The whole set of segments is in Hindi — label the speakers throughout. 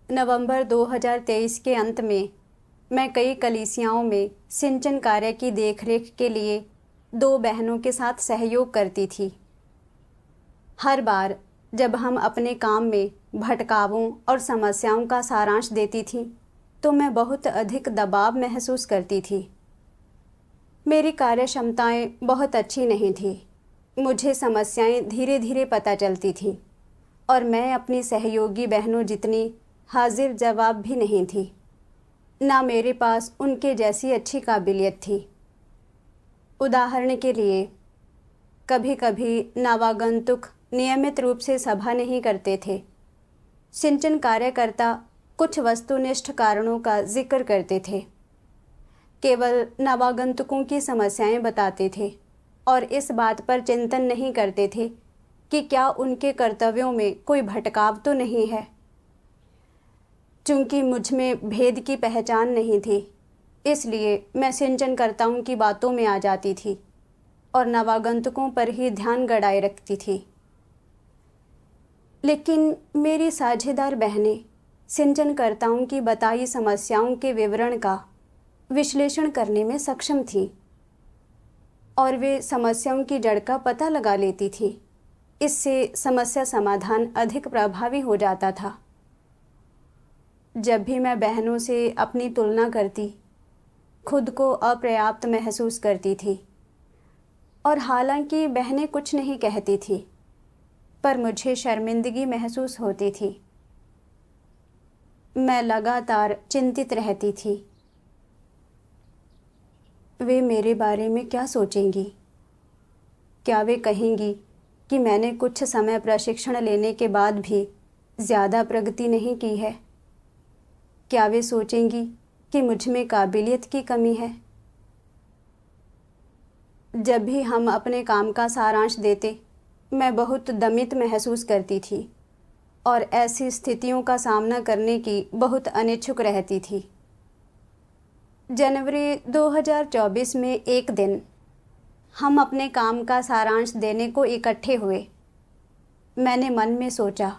Speaker 1: नवंबर 2023 के अंत में मैं कई कलीसियाओं में सिंचन कार्य की देखरेख के लिए 2 बहनों के साथ सहयोग करती थी। हर बार जब हम अपने काम में भटकावों और समस्याओं का सारांश देती थीं, तो मैं बहुत अधिक दबाव महसूस करती थी। मेरी कार्य क्षमताएं बहुत अच्छी नहीं थी। मुझे समस्याएं धीरे धीरे पता चलती थीं और मैं अपनी सहयोगी बहनों जितनी हाजिर जवाब भी नहीं थी। ना मेरे पास उनके जैसी अच्छी काबिलियत थी। उदाहरण के लिए, कभी कभी नवागंतुक नियमित रूप से सभा नहीं करते थे। सिंचन कार्यकर्ता कुछ वस्तुनिष्ठ कारणों का जिक्र करते थे, केवल नवागंतुकों की समस्याएं बताते थे और इस बात पर चिंतन नहीं करते थे कि क्या उनके कर्तव्यों में कोई भटकाव तो नहीं है। चूंकि मुझ में भेद की पहचान नहीं थी, इसलिए मैं सिंचनकर्ताओं की बातों में आ जाती थी और नवागंतुकों पर ही ध्यान गड़ाए रखती थी। लेकिन मेरी साझेदार बहनें सिंचनकर्ताओं की बताई समस्याओं के विवरण का विश्लेषण करने में सक्षम थीं और वे समस्याओं की जड़ का पता लगा लेती थीं। इससे समस्या समाधान अधिक प्रभावी हो जाता था। जब भी मैं बहनों से अपनी तुलना करती, खुद को अपर्याप्त महसूस करती थी और हालांकि बहनें कुछ नहीं कहती थी, पर मुझे शर्मिंदगी महसूस होती थी। मैं लगातार चिंतित रहती थी। वे मेरे बारे में क्या सोचेंगी? क्या वे कहेंगी कि मैंने कुछ समय प्रशिक्षण लेने के बाद भी ज़्यादा प्रगति नहीं की है? क्या वे सोचेंगी कि मुझ में काबिलियत की कमी है? जब भी हम अपने काम का सारांश देते, मैं बहुत दमित महसूस करती थी और ऐसी स्थितियों का सामना करने की बहुत अनिच्छुक रहती थी। जनवरी 2024 में एक दिन हम अपने काम का सारांश देने को इकट्ठे हुए। मैंने मन में सोचा,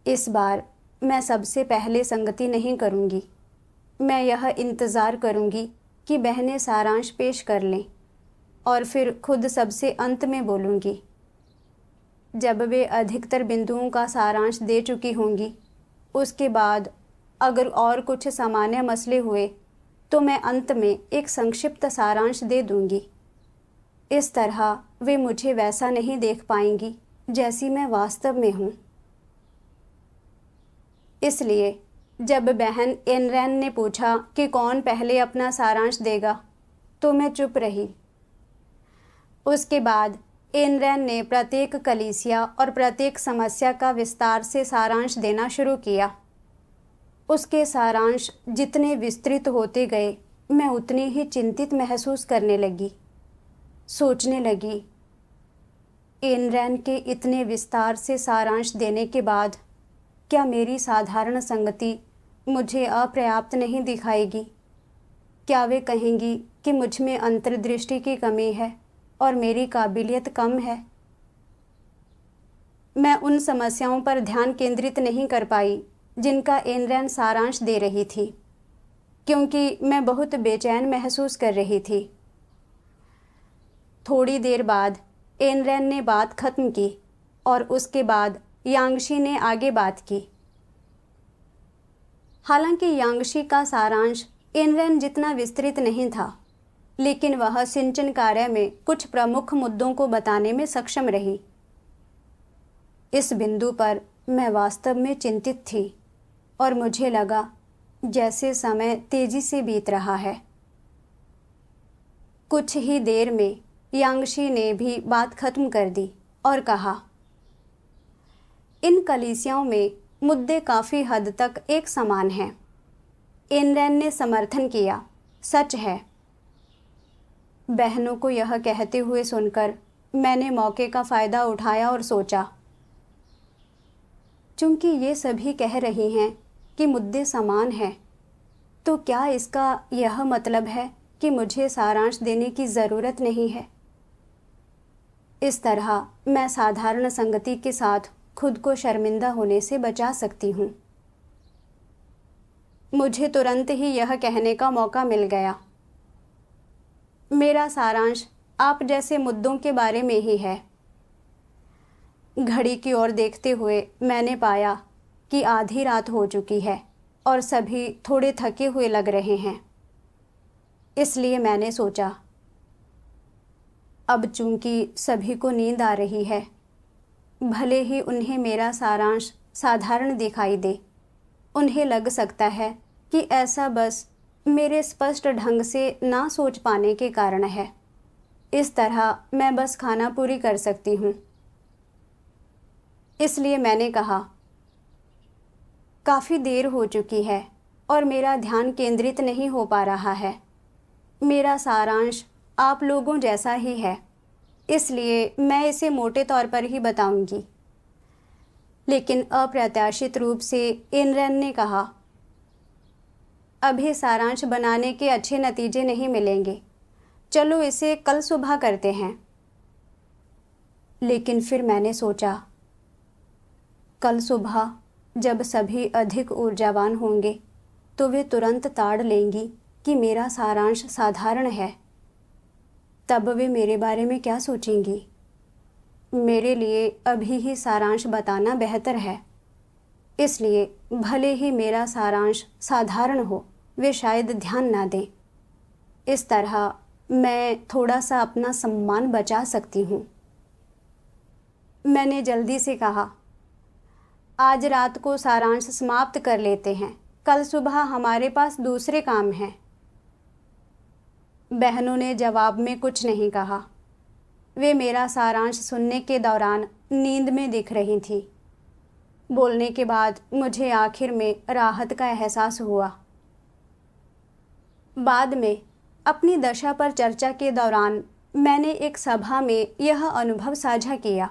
Speaker 1: इस बार मैं सबसे पहले संगति नहीं करूंगी। मैं यह इंतज़ार करूंगी कि बहनें सारांश पेश कर लें और फिर खुद सबसे अंत में बोलूंगी। जब वे अधिकतर बिंदुओं का सारांश दे चुकी होंगी, उसके बाद अगर और कुछ सामान्य मसले हुए तो मैं अंत में एक संक्षिप्त सारांश दे दूंगी। इस तरह वे मुझे वैसा नहीं देख पाएंगी जैसी मैं वास्तव में हूँ। इसलिए जब बहन एनरैन ने पूछा कि कौन पहले अपना सारांश देगा, तो मैं चुप रही। उसके बाद एनरैन ने प्रत्येक कलीसिया और प्रत्येक समस्या का विस्तार से सारांश देना शुरू किया। उसके सारांश जितने विस्तृत होते गए, मैं उतनी ही चिंतित महसूस करने लगी। सोचने लगी, एनरैन के इतने विस्तार से सारांश देने के बाद क्या मेरी साधारण संगति मुझे अपर्याप्त नहीं दिखाएगी? क्या वे कहेंगी कि मुझ में अंतर्दृष्टि की कमी है और मेरी काबिलियत कम है? मैं उन समस्याओं पर ध्यान केंद्रित नहीं कर पाई जिनका एनरैन सारांश दे रही थी, क्योंकि मैं बहुत बेचैन महसूस कर रही थी। थोड़ी देर बाद एनरैन ने बात खत्म की और उसके बाद यांगशी ने आगे बात की। हालांकि यांगशी का सारांश एनरैन जितना विस्तृत नहीं था, लेकिन वह सिंचन कार्य में कुछ प्रमुख मुद्दों को बताने में सक्षम रही। इस बिंदु पर मैं वास्तव में चिंतित थी और मुझे लगा जैसे समय तेजी से बीत रहा है। कुछ ही देर में यांगशी ने भी बात खत्म कर दी और कहा, इन कलीसियाओं में मुद्दे काफ़ी हद तक एक समान हैं। एनरैन ने समर्थन किया, सच है। बहनों को यह कहते हुए सुनकर मैंने मौके का फ़ायदा उठाया और सोचा, चूंकि ये सभी कह रही हैं कि मुद्दे समान हैं, तो क्या इसका यह मतलब है कि मुझे सारांश देने की ज़रूरत नहीं है? इस तरह मैं साधारण संगति के साथ खुद को शर्मिंदा होने से बचा सकती हूँ। मुझे तुरंत ही यह कहने का मौका मिल गया। मेरा सारांश आप जैसे मुद्दों के बारे में ही है। घड़ी की ओर देखते हुए मैंने पाया कि आधी रात हो चुकी है और सभी थोड़े थके हुए लग रहे हैं। इसलिए मैंने सोचा, अब चूंकि सभी को नींद आ रही है, भले ही उन्हें मेरा सारांश साधारण दिखाई दे, उन्हें लग सकता है कि ऐसा बस मेरे स्पष्ट ढंग से ना सोच पाने के कारण है। इस तरह मैं बस खाना पूरी कर सकती हूँ। इसलिए मैंने कहा, काफ़ी देर हो चुकी है और मेरा ध्यान केंद्रित नहीं हो पा रहा है। मेरा सारांश आप लोगों जैसा ही है, इसलिए मैं इसे मोटे तौर पर ही बताऊंगी। लेकिन अप्रत्याशित रूप से इनरन ने कहा, अभी सारांश बनाने के अच्छे नतीजे नहीं मिलेंगे, चलो इसे कल सुबह करते हैं। लेकिन फिर मैंने सोचा, कल सुबह जब सभी अधिक ऊर्जावान होंगे तो वे तुरंत ताड़ लेंगी कि मेरा सारांश साधारण है। तब वे मेरे बारे में क्या सोचेंगी? मेरे लिए अभी ही सारांश बताना बेहतर है। इसलिए भले ही मेरा सारांश साधारण हो, वे शायद ध्यान ना दें। इस तरह मैं थोड़ा सा अपना सम्मान बचा सकती हूँ। मैंने जल्दी से कहा, आज रात को सारांश समाप्त कर लेते हैं, कल सुबह हमारे पास दूसरे काम हैं। बहनों ने जवाब में कुछ नहीं कहा। वे मेरा सारांश सुनने के दौरान नींद में दिख रही थीं। बोलने के बाद मुझे आखिर में राहत का एहसास हुआ। बाद में अपनी दशा पर चर्चा के दौरान मैंने एक सभा में यह अनुभव साझा किया।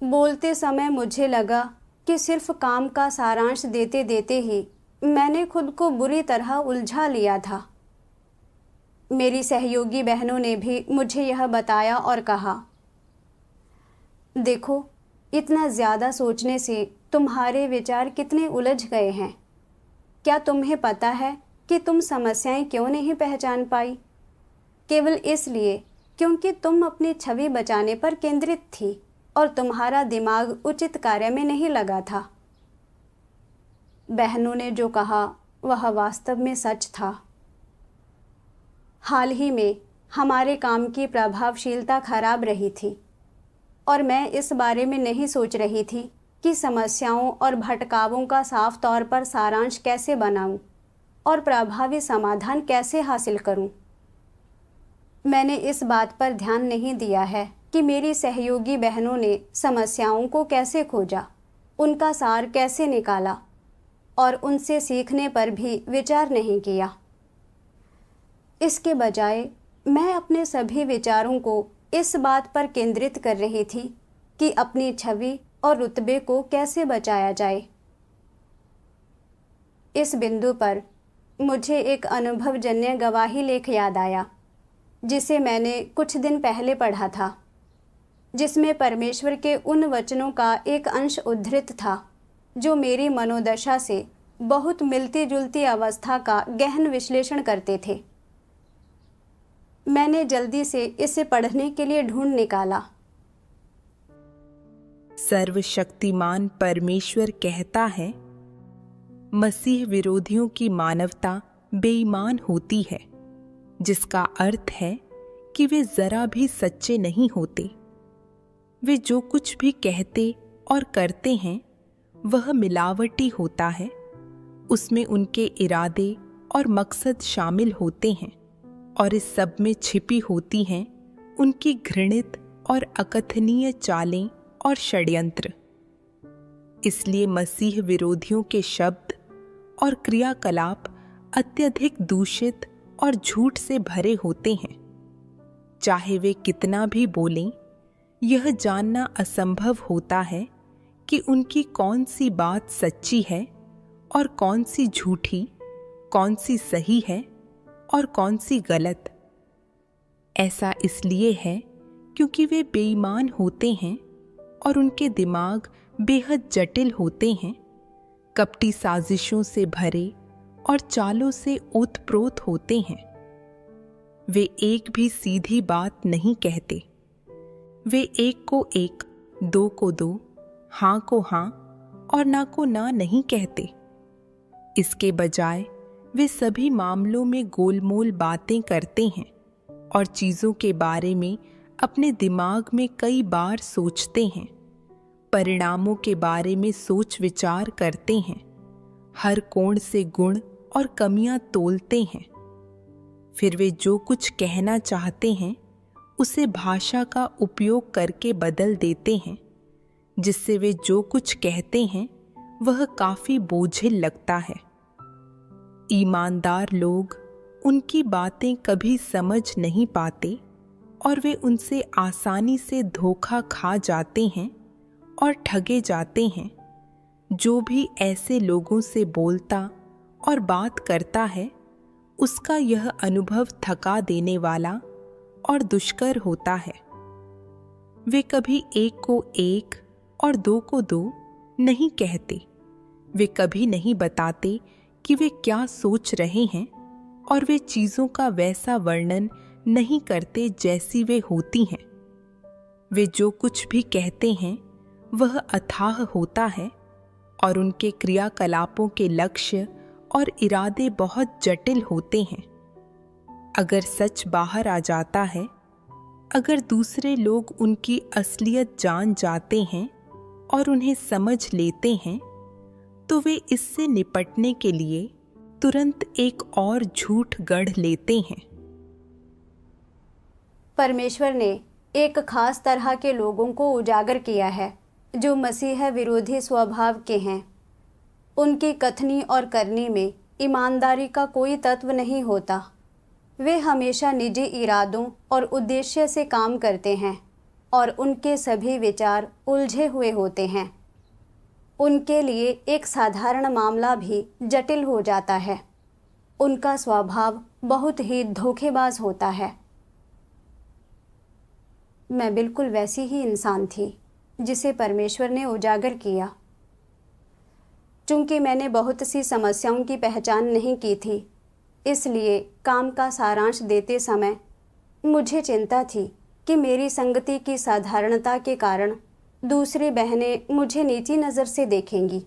Speaker 1: बोलते समय मुझे लगा कि सिर्फ काम का सारांश देते देते ही मैंने खुद को बुरी तरह उलझा लिया था। मेरी सहयोगी बहनों ने भी मुझे यह बताया और कहा, देखो, इतना ज़्यादा सोचने से तुम्हारे विचार कितने उलझ गए हैं। क्या तुम्हें पता है कि तुम समस्याएं क्यों नहीं पहचान पाई? केवल इसलिए क्योंकि तुम अपनी छवि बचाने पर केंद्रित थी और तुम्हारा दिमाग उचित कार्य में नहीं लगा था। बहनों ने जो कहा वह वास्तव में सच था। हाल ही में हमारे काम की प्रभावशीलता खराब रही थी और मैं इस बारे में नहीं सोच रही थी कि समस्याओं और भटकावों का साफ तौर पर सारांश कैसे बनाऊं और प्रभावी समाधान कैसे हासिल करूं। मैंने इस बात पर ध्यान नहीं दिया है कि मेरी सहयोगी बहनों ने समस्याओं को कैसे खोजा, उनका सार कैसे निकाला और उनसे सीखने पर भी विचार नहीं किया। इसके बजाय मैं अपने सभी विचारों को इस बात पर केंद्रित कर रही थी कि अपनी छवि और रुतबे को कैसे बचाया जाए। इस बिंदु पर मुझे एक अनुभवजन्य गवाही लेख याद आया, जिसे मैंने कुछ दिन पहले पढ़ा था, जिसमें परमेश्वर के उन वचनों का एक अंश उद्धृत था जो मेरी मनोदशा से बहुत मिलती जुलती अवस्था का गहन विश्लेषण करते थे। मैंने जल्दी से इसे पढ़ने के लिए ढूंढ निकाला।
Speaker 2: सर्वशक्तिमान परमेश्वर कहता है, मसीह विरोधियों की मानवता बेईमान होती है, जिसका अर्थ है कि वे जरा भी सच्चे नहीं होते। वे जो कुछ भी कहते और करते हैं वह मिलावटी होता है। उसमें उनके इरादे और मकसद शामिल होते हैं और इस सब में छिपी होती हैं उनकी घृणित और अकथनीय चालें और षड्यंत्र। इसलिए मसीह विरोधियों के शब्द और क्रियाकलाप अत्यधिक दूषित और झूठ से भरे होते हैं। चाहे वे कितना भी बोलें, यह जानना असंभव होता है कि उनकी कौन सी बात सच्ची है और कौन सी झूठी, कौन सी सही है और कौन सी गलत। ऐसा इसलिए है क्योंकि वे बेईमान होते हैं और उनके दिमाग बेहद जटिल होते हैं, कपटी साजिशों से भरे और चालों से ओतप्रोत होते हैं। वे एक भी सीधी बात नहीं कहते। वे एक को एक, दो को दो, हाँ को हाँ और ना को ना नहीं कहते। इसके बजाय वे सभी मामलों में गोलमोल बातें करते हैं और चीज़ों के बारे में अपने दिमाग में कई बार सोचते हैं, परिणामों के बारे में सोच विचार करते हैं, हर कोण से गुण और कमियां तोलते हैं। फिर वे जो कुछ कहना चाहते हैं उसे भाषा का उपयोग करके बदल देते हैं, जिससे वे जो कुछ कहते हैं वह काफी बोझिल लगता है। ईमानदार लोग उनकी बातें कभी समझ नहीं पाते और वे उनसे आसानी से धोखा खा जाते हैं और ठगे जाते हैं। जो भी ऐसे लोगों से बोलता और बात करता है उसका यह अनुभव थका देने वाला और दुष्कर होता है। वे कभी एक को एक और दो को दो नहीं कहते। वे कभी नहीं बताते कि वे क्या सोच रहे हैं और वे चीज़ों का वैसा वर्णन नहीं करते जैसी वे होती हैं। वे जो कुछ भी कहते हैं वह अथाह होता है और उनके क्रियाकलापों के लक्ष्य और इरादे बहुत जटिल होते हैं। अगर सच बाहर आ जाता है, अगर दूसरे लोग उनकी असलियत जान जाते हैं और उन्हें समझ लेते हैं, तो वे इससे निपटने के लिए तुरंत एक और झूठ गढ़ लेते हैं।
Speaker 1: परमेश्वर ने एक खास तरह के लोगों को उजागर किया है जो मसीह विरोधी स्वभाव के हैं। उनकी कथनी और करनी में ईमानदारी का कोई तत्व नहीं होता। वे हमेशा निजी इरादों और उद्देश्य से काम करते हैं और उनके सभी विचार उलझे हुए होते हैं। उनके लिए एक साधारण मामला भी जटिल हो जाता है। उनका स्वभाव बहुत ही धोखेबाज होता है। मैं बिल्कुल वैसी ही इंसान थी जिसे परमेश्वर ने उजागर किया। चूंकि मैंने बहुत सी समस्याओं की पहचान नहीं की थी, इसलिए काम का सारांश देते समय मुझे चिंता थी कि मेरी संगति की साधारणता के कारण दूसरी बहनें मुझे नीची नज़र से देखेंगी।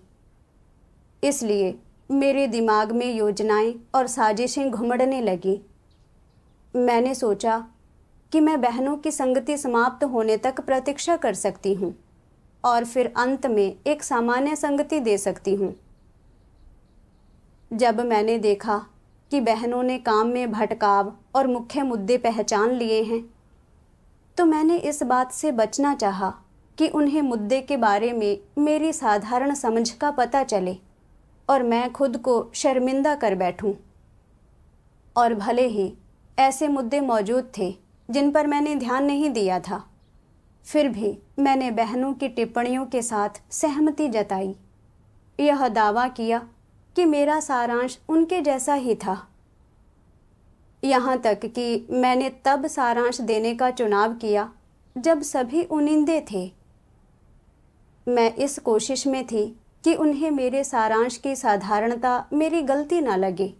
Speaker 1: इसलिए मेरे दिमाग में योजनाएं और साजिशें घुमड़ने लगी। मैंने सोचा कि मैं बहनों की संगति समाप्त होने तक प्रतीक्षा कर सकती हूँ और फिर अंत में एक सामान्य संगति दे सकती हूँ। जब मैंने देखा कि बहनों ने काम में भटकाव और मुख्य मुद्दे पहचान लिए हैं, तो मैंने इस बात से बचना चाहा कि उन्हें मुद्दे के बारे में मेरी साधारण समझ का पता चले और मैं खुद को शर्मिंदा कर बैठूं। और भले ही ऐसे मुद्दे मौजूद थे जिन पर मैंने ध्यान नहीं दिया था, फिर भी मैंने बहनों की टिप्पणियों के साथ सहमति जताई। यह दावा किया कि मेरा सारांश उनके जैसा ही था। यहाँ तक कि मैंने तब सारांश देने का चुनाव किया जब सभी उनिंदे थे। मैं इस कोशिश में थी कि उन्हें मेरे सारांश की साधारणता मेरी गलती ना लगे,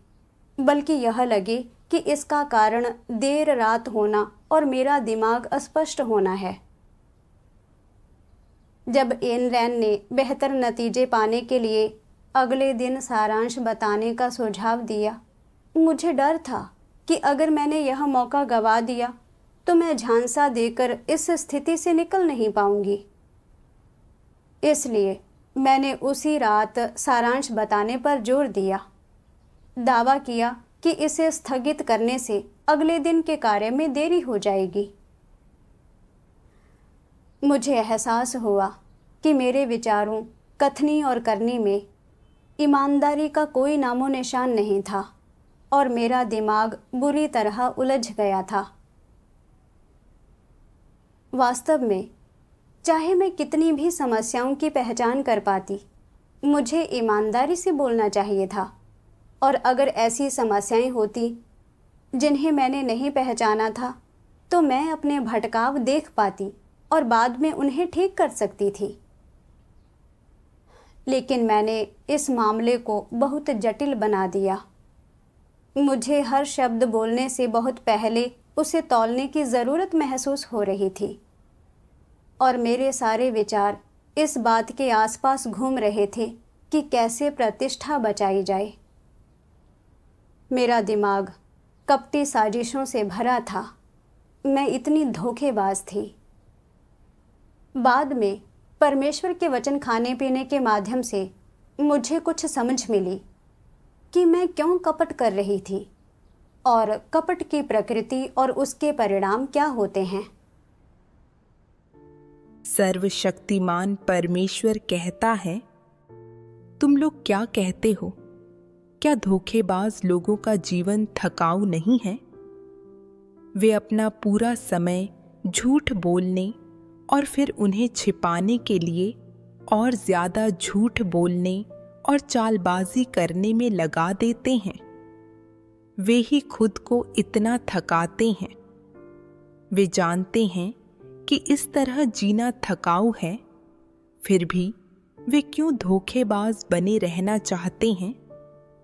Speaker 1: बल्कि यह लगे कि इसका कारण देर रात होना और मेरा दिमाग अस्पष्ट होना है। जब एन रैन ने बेहतर नतीजे पाने के लिए अगले दिन सारांश बताने का सुझाव दिया, मुझे डर था कि अगर मैंने यह मौका गंवा दिया तो मैं झांसा देकर इस स्थिति से निकल नहीं पाऊंगी। इसलिए मैंने उसी रात सारांश बताने पर जोर दिया, दावा किया कि इसे स्थगित करने से अगले दिन के कार्य में देरी हो जाएगी। मुझे एहसास हुआ कि मेरे विचारों, कथनी और करनी में ईमानदारी का कोई नामो निशान नहीं था और मेरा दिमाग बुरी तरह उलझ गया था। वास्तव में चाहे मैं कितनी भी समस्याओं की पहचान कर पाती, मुझे ईमानदारी से बोलना चाहिए था। और अगर ऐसी समस्याएं होती जिन्हें मैंने नहीं पहचाना था, तो मैं अपने भटकाव देख पाती और बाद में उन्हें ठीक कर सकती थी। लेकिन मैंने इस मामले को बहुत जटिल बना दिया। मुझे हर शब्द बोलने से बहुत पहले उसे तौलने की ज़रूरत महसूस हो रही थी और मेरे सारे विचार इस बात के आसपास घूम रहे थे कि कैसे प्रतिष्ठा बचाई जाए। मेरा दिमाग कपटी साजिशों से भरा था। मैं इतनी धोखेबाज थी। बाद में परमेश्वर के वचन खाने पीने के माध्यम से मुझे कुछ समझ मिली कि मैं क्यों कपट कर रही थी और कपट की प्रकृति और उसके परिणाम क्या होते हैं।
Speaker 2: सर्वशक्तिमान परमेश्वर कहता है, तुम लोग क्या कहते हो? क्या धोखेबाज लोगों का जीवन थकाऊ नहीं है? वे अपना पूरा समय झूठ बोलने और फिर उन्हें छिपाने के लिए और ज्यादा झूठ बोलने और चालबाजी करने में लगा देते हैं। वे ही खुद को इतना थकाते हैं। वे जानते हैं कि इस तरह जीना थकाऊ है, फिर भी वे क्यों धोखेबाज बने रहना चाहते हैं?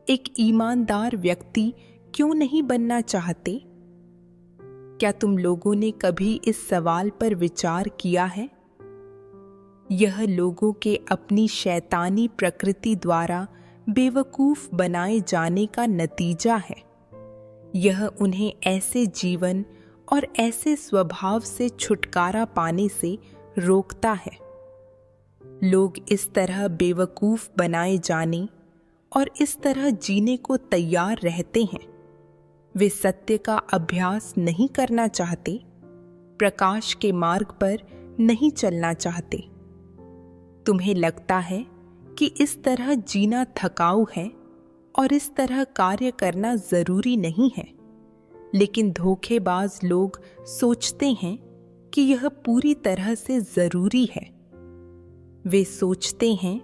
Speaker 2: एक ईमानदार व्यक्ति क्यों नहीं बनना चाहते? क्या तुम लोगों ने कभी इस सवाल पर विचार किया है? यह लोगों के अपनी शैतानी प्रकृति द्वारा बेवकूफ बनाए जाने का नतीजा है। यह उन्हें ऐसे जीवन और ऐसे स्वभाव से छुटकारा पाने से रोकता है। लोग इस तरह बेवकूफ बनाए जाने और इस तरह जीने को तैयार रहते हैं। वे सत्य का अभ्यास नहीं करना चाहते, प्रकाश के मार्ग पर नहीं चलना चाहते। तुम्हें लगता है कि इस तरह जीना थकाऊ है और इस तरह कार्य करना जरूरी नहीं है, लेकिन धोखेबाज लोग सोचते हैं कि यह पूरी तरह से जरूरी है। वे सोचते हैं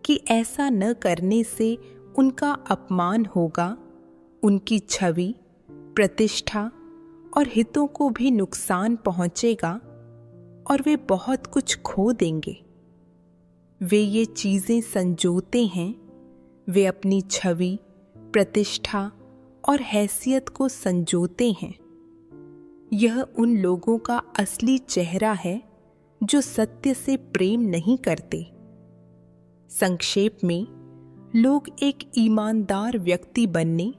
Speaker 2: कि ऐसा न करने से उनका अपमान होगा, उनकी छवि, प्रतिष्ठा और हितों को भी नुकसान पहुंचेगा और वे बहुत कुछ खो देंगे। वे ये चीजें संजोते हैं। वे अपनी छवि, प्रतिष्ठा और हैसियत को संजोते हैं। यह उन लोगों का असली चेहरा है जो सत्य से प्रेम नहीं करते। संक्षेप में, लोग एक ईमानदार व्यक्ति बनने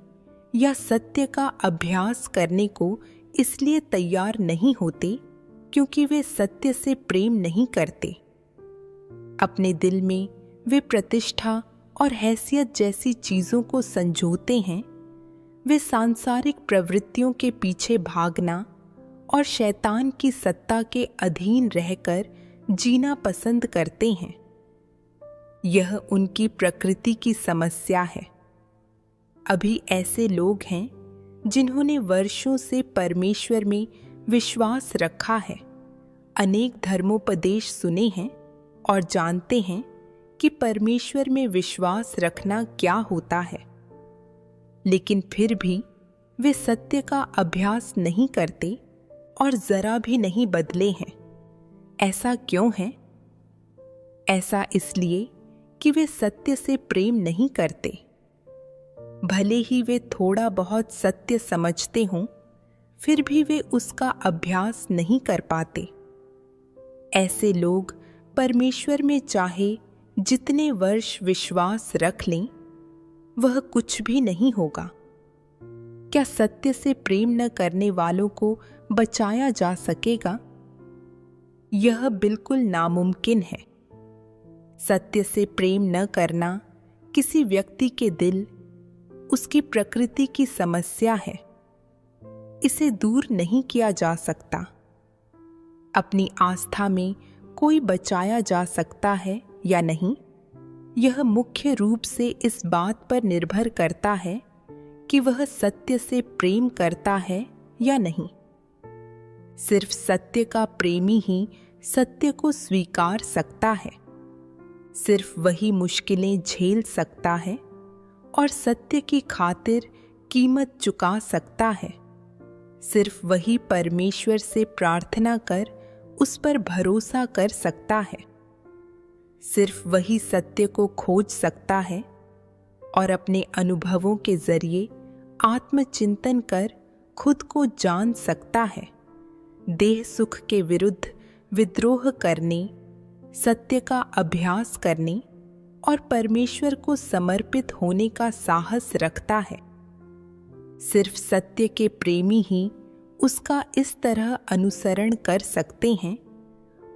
Speaker 2: या सत्य का अभ्यास करने को इसलिए तैयार नहीं होते क्योंकि वे सत्य से प्रेम नहीं करते। अपने दिल में वे प्रतिष्ठा और हैसियत जैसी चीजों को संजोते हैं। वे सांसारिक प्रवृत्तियों के पीछे भागना और शैतान की सत्ता के अधीन रहकर जीना पसंद करते हैं। यह उनकी प्रकृति की समस्या है। अभी ऐसे लोग हैं जिन्होंने वर्षों से परमेश्वर में विश्वास रखा है, अनेक धर्मोपदेश सुने हैं और जानते हैं कि परमेश्वर में विश्वास रखना क्या होता है, लेकिन फिर भी वे सत्य का अभ्यास नहीं करते और जरा भी नहीं बदले हैं। ऐसा क्यों है? ऐसा इसलिए कि वे सत्य से प्रेम नहीं करते। भले ही वे थोड़ा बहुत सत्य समझते हों, फिर भी वे उसका अभ्यास नहीं कर पाते। ऐसे लोग परमेश्वर में चाहे जितने वर्ष विश्वास रख लें, वह कुछ भी नहीं होगा। क्या सत्य से प्रेम न करने वालों को बचाया जा सकेगा? यह बिल्कुल नामुमकिन है। सत्य से प्रेम न करना किसी व्यक्ति के दिल, उसकी प्रकृति की समस्या है। इसे दूर नहीं किया जा सकता। अपनी आस्था में कोई बचाया जा सकता है या नहीं, यह मुख्य रूप से इस बात पर निर्भर करता है कि वह सत्य से प्रेम करता है या नहीं। सिर्फ सत्य का प्रेमी ही सत्य को स्वीकार सकता है। सिर्फ वही मुश्किलें झेल सकता है और सत्य की खातिर कीमत चुका सकता है। सिर्फ वही परमेश्वर से प्रार्थना कर उस पर भरोसा कर सकता है। सिर्फ वही सत्य को खोज सकता है और अपने अनुभवों के जरिए आत्मचिंतन कर खुद को जान सकता है। देह सुख के विरुद्ध विद्रोह करने, सत्य का अभ्यास करने और परमेश्वर को समर्पित होने का साहस रखता है। सिर्फ सत्य के प्रेमी ही उसका इस तरह अनुसरण कर सकते हैं,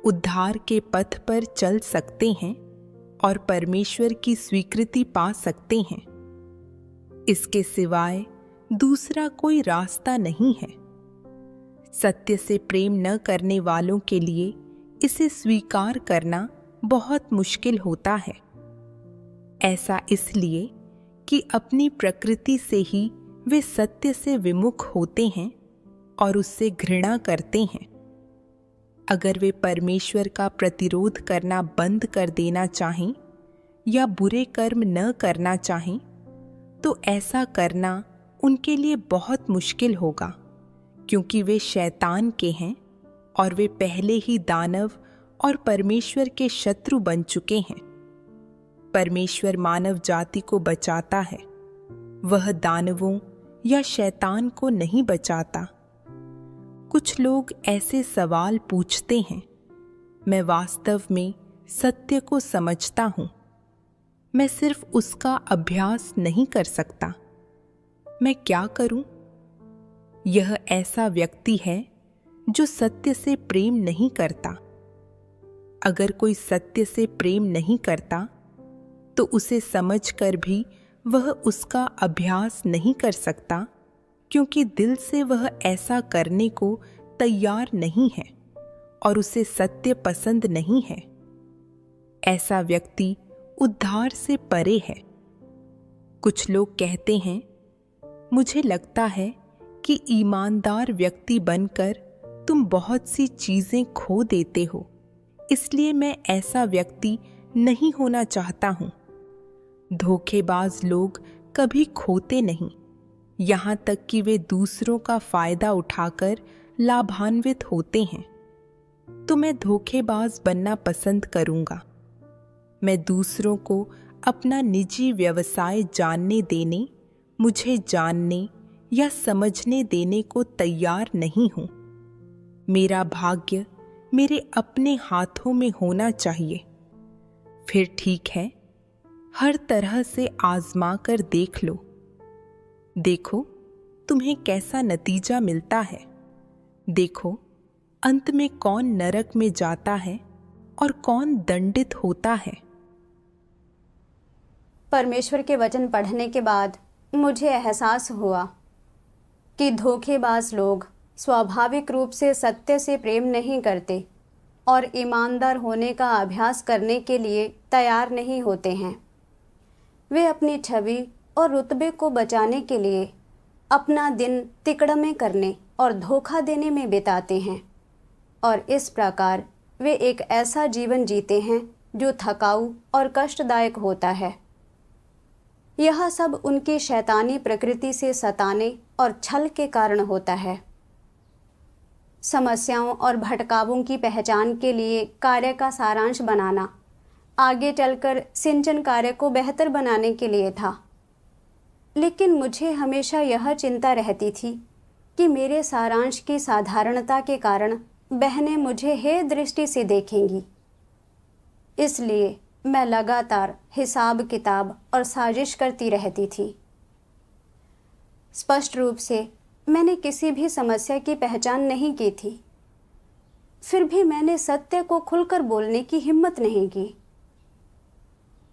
Speaker 2: उद्धार के पथ पर चल सकते हैं और परमेश्वर की स्वीकृति पा सकते हैं। इसके सिवाय दूसरा कोई रास्ता नहीं है। सत्य से प्रेम न करने वालों के लिए इसे स्वीकार करना बहुत मुश्किल होता है। ऐसा इसलिए कि अपनी प्रकृति से ही वे सत्य से विमुख होते हैं और उससे घृणा करते हैं। अगर वे परमेश्वर का प्रतिरोध करना बंद कर देना चाहें या बुरे कर्म न करना चाहें, तो ऐसा करना उनके लिए बहुत मुश्किल होगा, क्योंकि वे शैतान के हैं और वे पहले ही दानव और परमेश्वर के शत्रु बन चुके हैं। परमेश्वर मानव जाति को बचाता है, वह दानवों या शैतान को नहीं बचाता। कुछ लोग ऐसे सवाल पूछते हैं। मैं वास्तव में सत्य को समझता हूं, मैं सिर्फ उसका अभ्यास नहीं कर सकता। मैं क्या करूं? यह ऐसा व्यक्ति है जो सत्य से प्रेम नहीं करता। अगर कोई सत्य से प्रेम नहीं करता तो उसे समझकर भी वह उसका अभ्यास नहीं कर सकता, क्योंकि दिल से वह ऐसा करने को तैयार नहीं है और उसे सत्य पसंद नहीं है। ऐसा व्यक्ति उद्धार से परे है। कुछ लोग कहते हैं, मुझे लगता है कि ईमानदार व्यक्ति बनकर तुम बहुत सी चीजें खो देते हो, इसलिए मैं ऐसा व्यक्ति नहीं होना चाहता हूं। धोखेबाज लोग कभी खोते नहीं, यहां तक कि वे दूसरों का फायदा उठाकर लाभान्वित होते हैं। तो मैं धोखेबाज बनना पसंद करूंगा। मैं दूसरों को अपना निजी व्यवसाय जानने देने, मुझे जानने या समझने देने को तैयार नहीं हूं। मेरा भाग्य मेरे अपने हाथों में होना चाहिए। फिर ठीक है, हर तरह से आजमा कर देख लो। देखो तुम्हें कैसा नतीजा मिलता है। देखो अंत में कौन नरक में जाता है और कौन दंडित होता है।
Speaker 1: परमेश्वर के वचन पढ़ने के बाद मुझे एहसास हुआ कि धोखेबाज लोग स्वाभाविक रूप से सत्य से प्रेम नहीं करते और ईमानदार होने का अभ्यास करने के लिए तैयार नहीं होते हैं। वे अपनी छवि और रुतबे को बचाने के लिए अपना दिन तिकड़मे करने और धोखा देने में बिताते हैं और इस प्रकार वे एक ऐसा जीवन जीते हैं जो थकाऊ और कष्टदायक होता है। यह सब उनकी शैतानी प्रकृति से सताने और छल के कारण होता है। समस्याओं और भटकावों की पहचान के लिए कार्य का सारांश बनाना आगे चलकर सिंचन कार्य को बेहतर बनाने के लिए था। लेकिन मुझे हमेशा यह चिंता रहती थी कि मेरे सारांश की साधारणता के कारण बहनें मुझे हे दृष्टि से देखेंगी। इसलिए मैं लगातार हिसाब किताब और साजिश करती रहती थी। स्पष्ट रूप से मैंने किसी भी समस्या की पहचान नहीं की थी। फिर भी मैंने सत्य को खुलकर बोलने की हिम्मत नहीं की।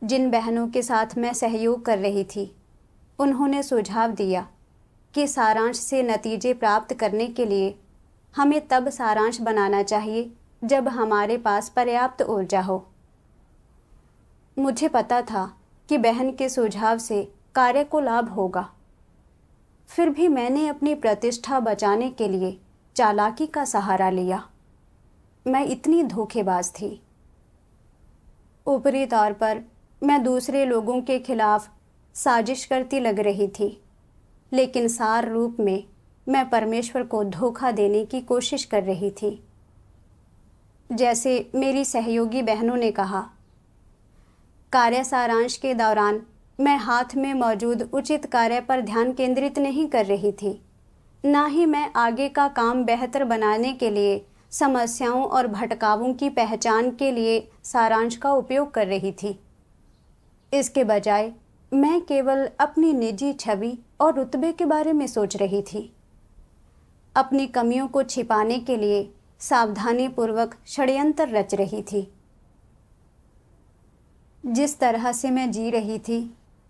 Speaker 1: जिन बहनों के साथ मैं सहयोग कर रही थी, उन्होंने सुझाव दिया कि सारांश से नतीजे प्राप्त करने के लिए हमें तब सारांश बनाना चाहिए जब हमारे पास पर्याप्त ऊर्जा हो। मुझे पता था कि बहन के सुझाव से कार्य को लाभ होगा। फिर भी मैंने अपनी प्रतिष्ठा बचाने के लिए चालाकी का सहारा लिया। मैं इतनी धोखेबाज थी। ऊपरी तौर पर मैं दूसरे लोगों के खिलाफ साजिश करती लग रही थी, लेकिन सार रूप में मैं परमेश्वर को धोखा देने की कोशिश कर रही थी। जैसे मेरी सहयोगी बहनों ने कहा। कार्य सारांश के दौरान मैं हाथ में मौजूद उचित कार्य पर ध्यान केंद्रित नहीं कर रही थी, ना ही मैं आगे का काम बेहतर बनाने के लिए समस्याओं और भटकावों की पहचान के लिए सारांश का उपयोग कर रही थी। इसके बजाय मैं केवल अपनी निजी छवि और रुतबे के बारे में सोच रही थी। अपनी कमियों को छिपाने के लिए सावधानीपूर्वक षड्यंत्र रच रही थी। जिस तरह से मैं जी रही थी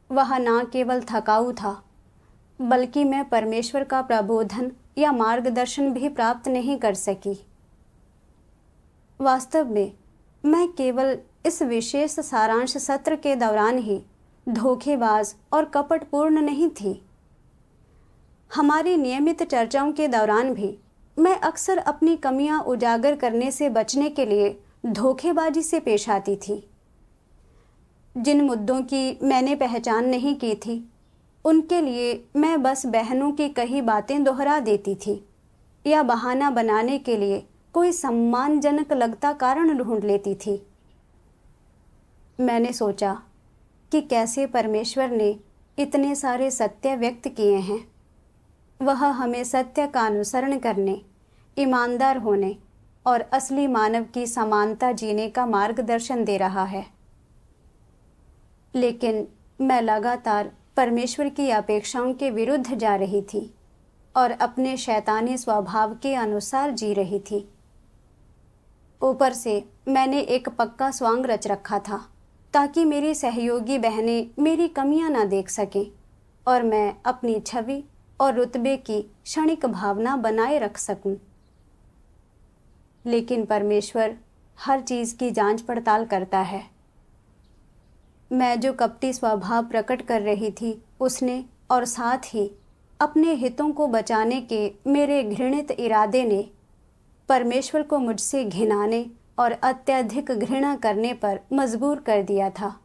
Speaker 1: वह न केवल थकाऊ था, बल्कि मैं परमेश्वर का प्रबोधन या मार्गदर्शन भी प्राप्त नहीं कर सकी। वास्तव में मैं केवल इस विशेष सारांश सत्र के दौरान ही धोखेबाज और कपटपूर्ण नहीं थी। हमारी नियमित चर्चाओं के दौरान भी मैं अक्सर अपनी कमियां उजागर करने से बचने के लिए धोखेबाजी से पेश आती थी। जिन मुद्दों की मैंने पहचान नहीं की थी, उनके लिए मैं बस बहनों की कही बातें दोहरा देती थी या बहाना बनाने के लिए कोई सम्मानजनक लगता कारण ढूंढ लेती थी। मैंने सोचा कि कैसे परमेश्वर ने इतने सारे सत्य व्यक्त किए हैं। वह हमें सत्य का अनुसरण करने, ईमानदार होने और असली मानव की समानता जीने का मार्गदर्शन दे रहा है। लेकिन मैं लगातार परमेश्वर की अपेक्षाओं के विरुद्ध जा रही थी और अपने शैतानी स्वभाव के अनुसार जी रही थी। ऊपर से मैंने एक पक्का स्वांग रच रखा था ताकि मेरी सहयोगी बहनें मेरी कमियां ना देख सकें और मैं अपनी छवि और रुतबे की क्षणिक भावना बनाए रख सकूं। लेकिन परमेश्वर हर चीज़ की जांच पड़ताल करता है। मैं जो कपटी स्वभाव प्रकट कर रही थी, उसने और साथ ही अपने हितों को बचाने के मेरे घृणित इरादे ने परमेश्वर को मुझसे घिनाने और अत्यधिक घृणा करने पर मजबूर कर दिया था।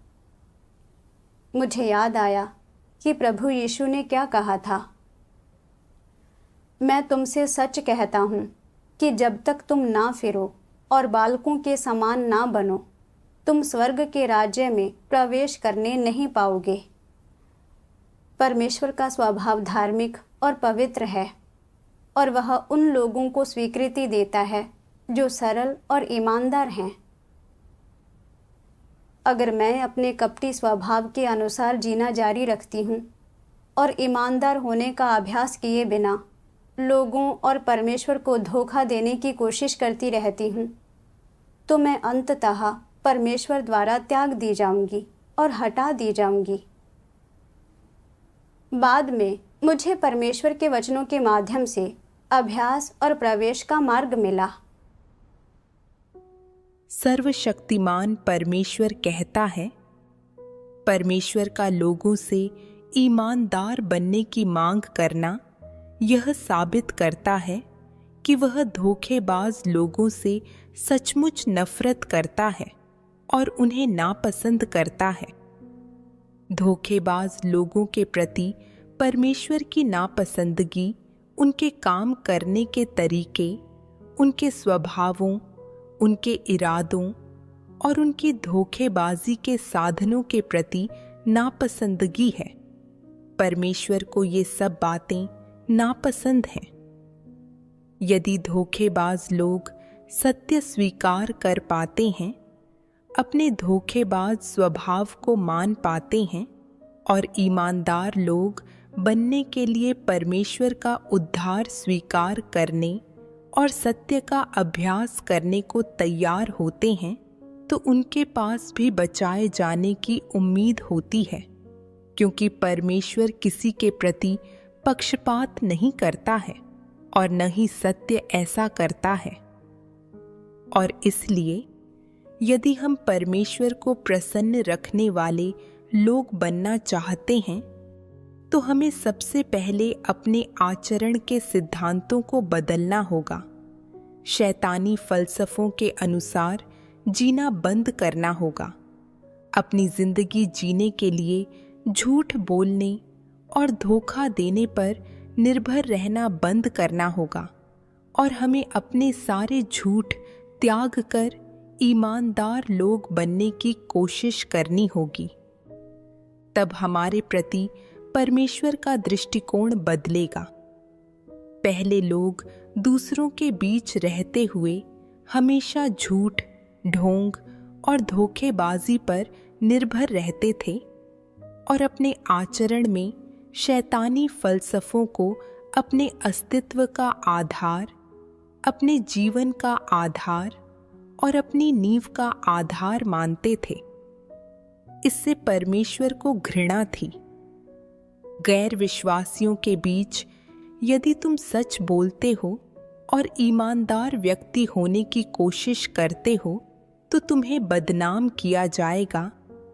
Speaker 1: मुझे याद आया कि प्रभु यीशु ने क्या कहा था, मैं तुमसे सच कहता हूँ कि जब तक तुम ना फिरो और बालकों के समान ना बनो, तुम स्वर्ग के राज्य में प्रवेश करने नहीं पाओगे। परमेश्वर का स्वभाव धार्मिक और पवित्र है और वह उन लोगों को स्वीकृति देता है जो सरल और ईमानदार हैं। अगर मैं अपने कपटी स्वभाव के अनुसार जीना जारी रखती हूँ और ईमानदार होने का अभ्यास किए बिना लोगों और परमेश्वर को धोखा देने की कोशिश करती रहती हूँ, तो मैं अंततः परमेश्वर द्वारा त्याग दी जाऊंगी और हटा दी जाऊंगी। बाद में मुझे परमेश्वर के वचनों के माध्यम से अभ्यास और प्रवेश का मार्ग मिला।
Speaker 2: सर्वशक्तिमान परमेश्वर कहता है, परमेश्वर का लोगों से ईमानदार बनने की मांग करना यह साबित करता है कि वह धोखेबाज लोगों से सचमुच नफरत करता है और उन्हें नापसंद करता है। धोखेबाज लोगों के प्रति परमेश्वर की नापसंदगी उनके काम करने के तरीके, उनके स्वभावों, उनके इरादों और उनकी धोखेबाजी के साधनों के प्रति नापसंदगी है। परमेश्वर को ये सब बातें नापसंद हैं। यदि धोखेबाज लोग सत्य स्वीकार कर पाते हैं, अपने धोखेबाज स्वभाव को मान पाते हैं और ईमानदार लोग बनने के लिए परमेश्वर का उद्धार स्वीकार करने और सत्य का अभ्यास करने को तैयार होते हैं, तो उनके पास भी बचाए जाने की उम्मीद होती है, क्योंकि परमेश्वर किसी के प्रति पक्षपात नहीं करता है और न ही सत्य ऐसा करता है। और इसलिए यदि हम परमेश्वर को प्रसन्न रखने वाले लोग बनना चाहते हैं, तो हमें सबसे पहले अपने आचरण के सिद्धांतों को बदलना होगा। शैतानी फलसफों के अनुसार जीना बंद करना होगा। अपनी जिंदगी जीने के लिए झूठ बोलने और धोखा देने पर निर्भर रहना बंद करना होगा और हमें अपने सारे झूठ त्याग कर ईमानदार लोग बनने की कोशिश करनी होगी। तब हमारे प्रति परमेश्वर का दृष्टिकोण बदलेगा। पहले लोग दूसरों के बीच रहते हुए हमेशा झूठ, ढोंग और धोखेबाजी पर निर्भर रहते थे और अपने आचरण में शैतानी फलसफों को अपने अस्तित्व का आधार, अपने जीवन का आधार और अपनी नींव का आधार मानते थे। इससे परमेश्वर को घृणा थी। गैर विश्वासियों के बीच यदि तुम सच बोलते हो और ईमानदार व्यक्ति होने की कोशिश करते हो तो तुम्हें बदनाम किया जाएगा,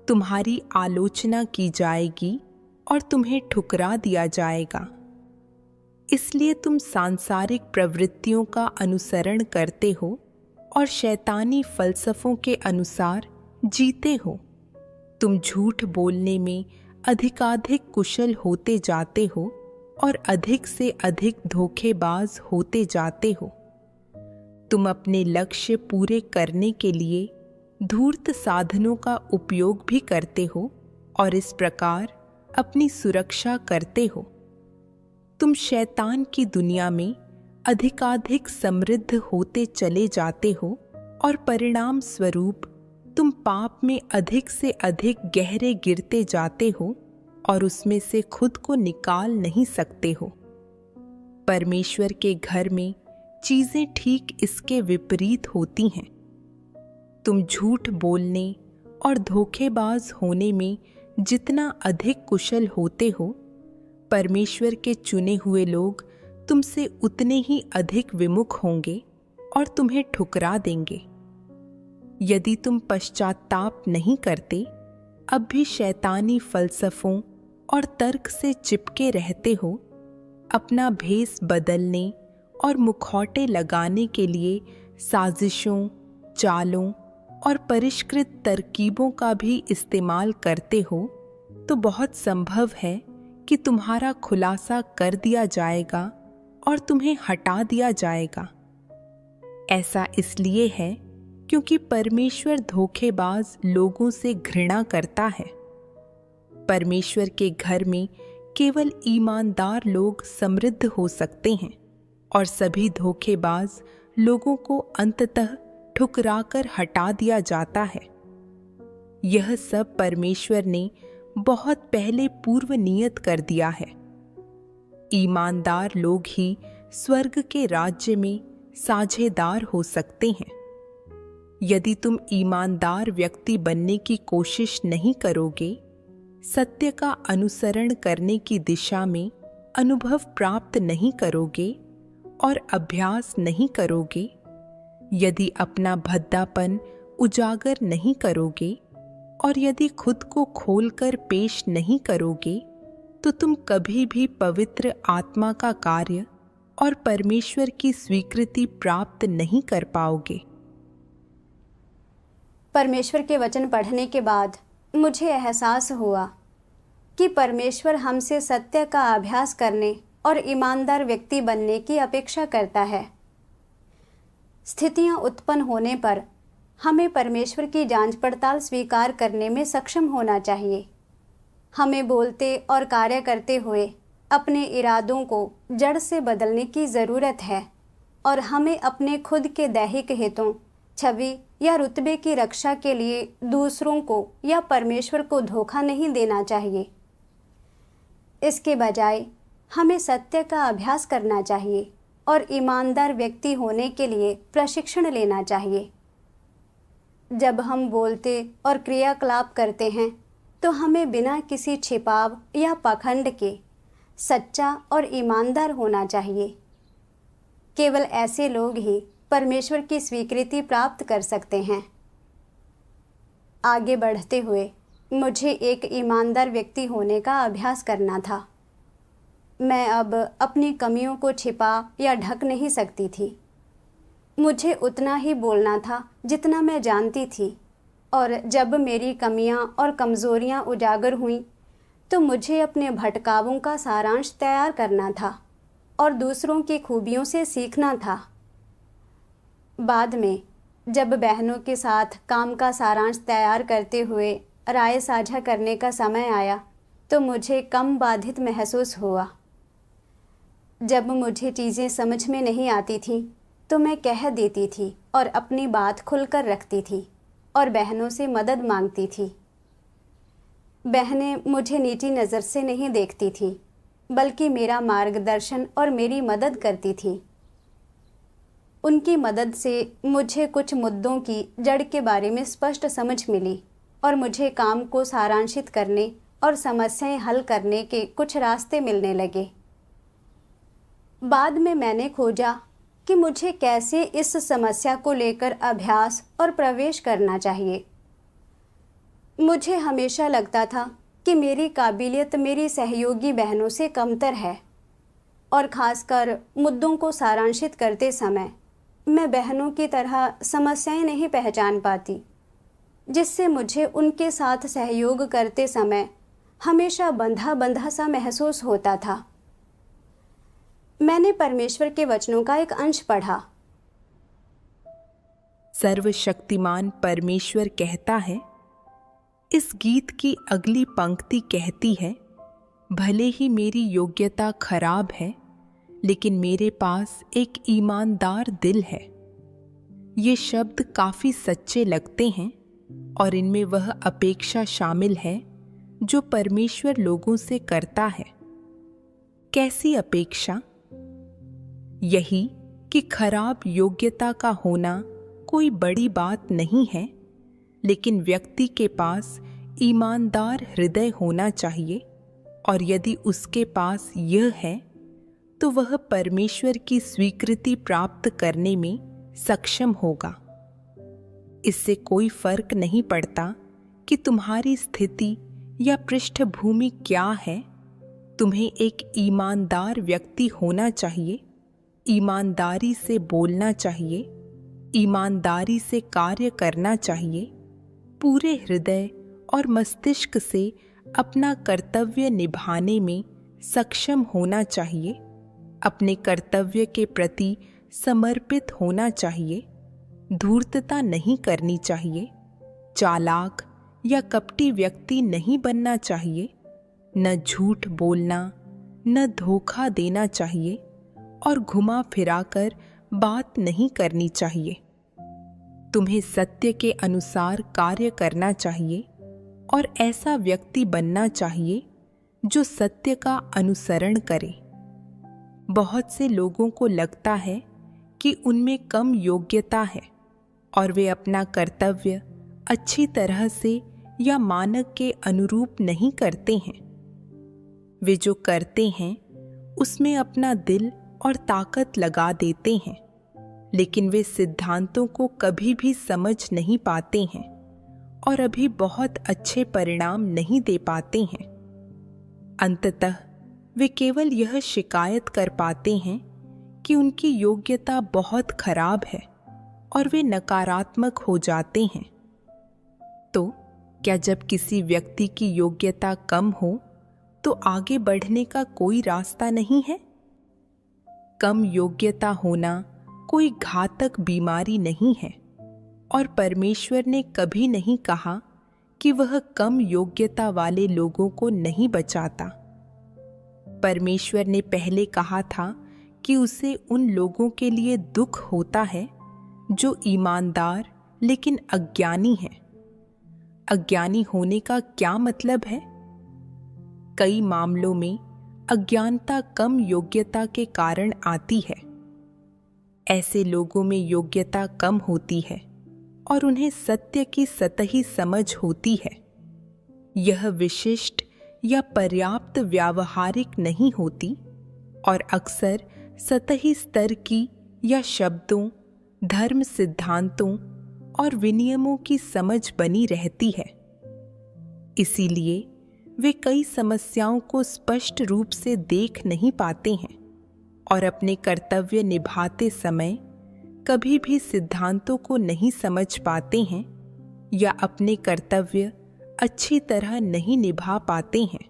Speaker 2: तुम्हारी आलोचना की जाएगी और तुम्हें ठुकरा दिया जाएगा। इसलिए तुम सांसारिक प्रवृत्तियों का अनुसरण करते हो और शैतानी फलसफों के अनुसार जीते हो। तुम झूठ बोलने में अधिकाधिक कुशल होते जाते हो और अधिक से अधिक धोखेबाज होते जाते हो। तुम अपने लक्ष्य पूरे करने के लिए धूर्त साधनों का उपयोग भी करते हो और इस प्रकार अपनी सुरक्षा करते हो। तुम शैतान की दुनिया में अधिकाधिक समृद्ध होते चले जाते हो और परिणाम स्वरूप तुम पाप में अधिक से अधिक गहरे गिरते जाते हो और उसमें से खुद को निकाल नहीं सकते हो। परमेश्वर के घर में चीजें ठीक इसके विपरीत होती हैं। तुम झूठ बोलने और धोखेबाज होने में जितना अधिक कुशल होते हो, परमेश्वर के चुने हुए लोग तुमसे उतने ही अधिक विमुख होंगे और तुम्हें ठुकरा देंगे। यदि तुम पश्चाताप नहीं करते, अब भी शैतानी फलसफों और तर्क से चिपके रहते हो, अपना भेष बदलने और मुखौटे लगाने के लिए साजिशों, चालों और परिष्कृत तरकीबों का भी इस्तेमाल करते हो, तो बहुत संभव है कि तुम्हारा खुलासा कर दिया जाएगा और तुम्हें हटा दिया जाएगा। ऐसा इसलिए है क्योंकि परमेश्वर धोखेबाज लोगों से घृणा करता है। परमेश्वर के घर में केवल ईमानदार लोग समृद्ध हो सकते हैं और सभी धोखेबाज लोगों को अंततः ठुकराकर हटा दिया जाता है। यह सब परमेश्वर ने बहुत पहले पूर्व नियत कर दिया है। ईमानदार लोग ही स्वर्ग के राज्य में साझेदार हो सकते हैं। यदि तुम ईमानदार व्यक्ति बनने की कोशिश नहीं करोगे, सत्य का अनुसरण करने की दिशा में अनुभव प्राप्त नहीं करोगे और अभ्यास नहीं करोगे, यदि अपना भद्दापन उजागर नहीं करोगे और यदि खुद को खोलकर पेश नहीं करोगे, तो तुम कभी भी पवित्र आत्मा का कार्य और परमेश्वर की स्वीकृति प्राप्त नहीं कर पाओगे।
Speaker 1: परमेश्वर के वचन पढ़ने के बाद मुझे एहसास हुआ कि परमेश्वर हमसे सत्य का अभ्यास करने और ईमानदार व्यक्ति बनने की अपेक्षा करता है। स्थितियां उत्पन्न होने पर हमें परमेश्वर की जांच पड़ताल स्वीकार करने में सक्षम होना चाहिए। हमें बोलते और कार्य करते हुए अपने इरादों को जड़ से बदलने की ज़रूरत है और हमें अपने खुद के दैहिक हितों, छवि या रुतबे की रक्षा के लिए दूसरों को या परमेश्वर को धोखा नहीं देना चाहिए। इसके बजाय हमें सत्य का अभ्यास करना चाहिए और ईमानदार व्यक्ति होने के लिए प्रशिक्षण लेना चाहिए। जब हम बोलते और क्रियाकलाप करते हैं तो हमें बिना किसी छिपाव या पाखंड के सच्चा और ईमानदार होना चाहिए। केवल ऐसे लोग ही परमेश्वर की स्वीकृति प्राप्त कर सकते हैं। आगे बढ़ते हुए मुझे एक ईमानदार व्यक्ति होने का अभ्यास करना था। मैं अब अपनी कमियों को छिपा या ढक नहीं सकती थी। मुझे उतना ही बोलना था जितना मैं जानती थी, और जब मेरी कमियां और कमज़ोरियां उजागर हुईं तो मुझे अपने भटकावों का सारांश तैयार करना था और दूसरों की खूबियों से सीखना था। बाद में जब बहनों के साथ काम का सारांश तैयार करते हुए राय साझा करने का समय आया तो मुझे कम बाधित महसूस हुआ। जब मुझे चीज़ें समझ में नहीं आती थीं तो मैं कह देती थी और अपनी बात खुलकर रखती थी और बहनों से मदद मांगती थी। बहनें मुझे नीची नज़र से नहीं देखती थीं, बल्कि मेरा मार्गदर्शन और मेरी मदद करती थीं। उनकी मदद से मुझे कुछ मुद्दों की जड़ के बारे में स्पष्ट समझ मिली और मुझे काम को सारांशित करने और समस्याएं हल करने के कुछ रास्ते मिलने लगे। बाद में मैंने खोजा कि मुझे कैसे इस समस्या को लेकर अभ्यास और प्रवेश करना चाहिए। मुझे हमेशा लगता था कि मेरी काबिलियत मेरी सहयोगी बहनों से कमतर है और ख़ासकर मुद्दों को सारांशित करते समय मैं बहनों की तरह समस्याएं नहीं पहचान पाती, जिससे मुझे उनके साथ सहयोग करते समय हमेशा बंधा बंधा सा महसूस होता था। मैंने परमेश्वर के वचनों का एक अंश पढ़ा।
Speaker 2: सर्वशक्तिमान परमेश्वर कहता है, इस गीत की अगली पंक्ति कहती है, भले ही मेरी योग्यता खराब है लेकिन मेरे पास एक ईमानदार दिल है। ये शब्द काफी सच्चे लगते हैं और इनमें वह अपेक्षा शामिल है जो परमेश्वर लोगों से करता है। कैसी अपेक्षा? यही कि खराब योग्यता का होना कोई बड़ी बात नहीं है, लेकिन व्यक्ति के पास ईमानदार हृदय होना चाहिए और यदि उसके पास यह है तो वह परमेश्वर की स्वीकृति प्राप्त करने में सक्षम होगा। इससे कोई फर्क नहीं पड़ता कि तुम्हारी स्थिति या पृष्ठभूमि क्या है, तुम्हें एक ईमानदार व्यक्ति होना चाहिए, ईमानदारी से बोलना चाहिए, ईमानदारी से कार्य करना चाहिए, पूरे हृदय और मस्तिष्क से अपना कर्तव्य निभाने में सक्षम होना चाहिए, अपने कर्तव्य के प्रति समर्पित होना चाहिए, धूर्तता नहीं करनी चाहिए, चालाक या कपटी व्यक्ति नहीं बनना चाहिए, न झूठ बोलना, न धोखा देना चाहिए और घुमा फिराकर बात नहीं करनी चाहिए। तुम्हें सत्य के अनुसार कार्य करना चाहिए और ऐसा व्यक्ति बनना चाहिए जो सत्य का अनुसरण करे। बहुत से लोगों को लगता है कि उनमें कम योग्यता है और वे अपना कर्तव्य अच्छी तरह से या मानक के अनुरूप नहीं करते हैं। वे जो करते हैं उसमें अपना दिल और ताकत लगा देते हैं, लेकिन वे सिद्धांतों को कभी भी समझ नहीं पाते हैं और अभी बहुत अच्छे परिणाम नहीं दे पाते हैं। अंततः वे केवल यह शिकायत कर पाते हैं कि उनकी योग्यता बहुत खराब है और वे नकारात्मक हो जाते हैं। तो क्या जब किसी व्यक्ति की योग्यता कम हो तो आगे बढ़ने का कोई रास्ता नहीं है? कम योग्यता होना कोई घातक बीमारी नहीं है और परमेश्वर ने कभी नहीं कहा कि वह कम योग्यता वाले लोगों को नहीं बचाता। परमेश्वर ने पहले कहा था कि उसे उन लोगों के लिए दुख होता है जो ईमानदार लेकिन अज्ञानी हैं। अज्ञानी होने का क्या मतलब है? कई मामलों में अज्ञानता कम योग्यता के कारण आती है। ऐसे लोगों में योग्यता कम होती है और उन्हें सत्य की सतही समझ होती है। यह विशिष्ट या पर्याप्त व्यावहारिक नहीं होती और अक्सर सतही स्तर की या शब्दों, धर्म सिद्धांतों और विनियमों की समझ बनी रहती है। इसीलिए वे कई समस्याओं को स्पष्ट रूप से देख नहीं पाते हैं और अपने कर्तव्य निभाते समय कभी भी सिद्धांतों को नहीं समझ पाते हैं या अपने कर्तव्य अच्छी तरह नहीं निभा पाते हैं।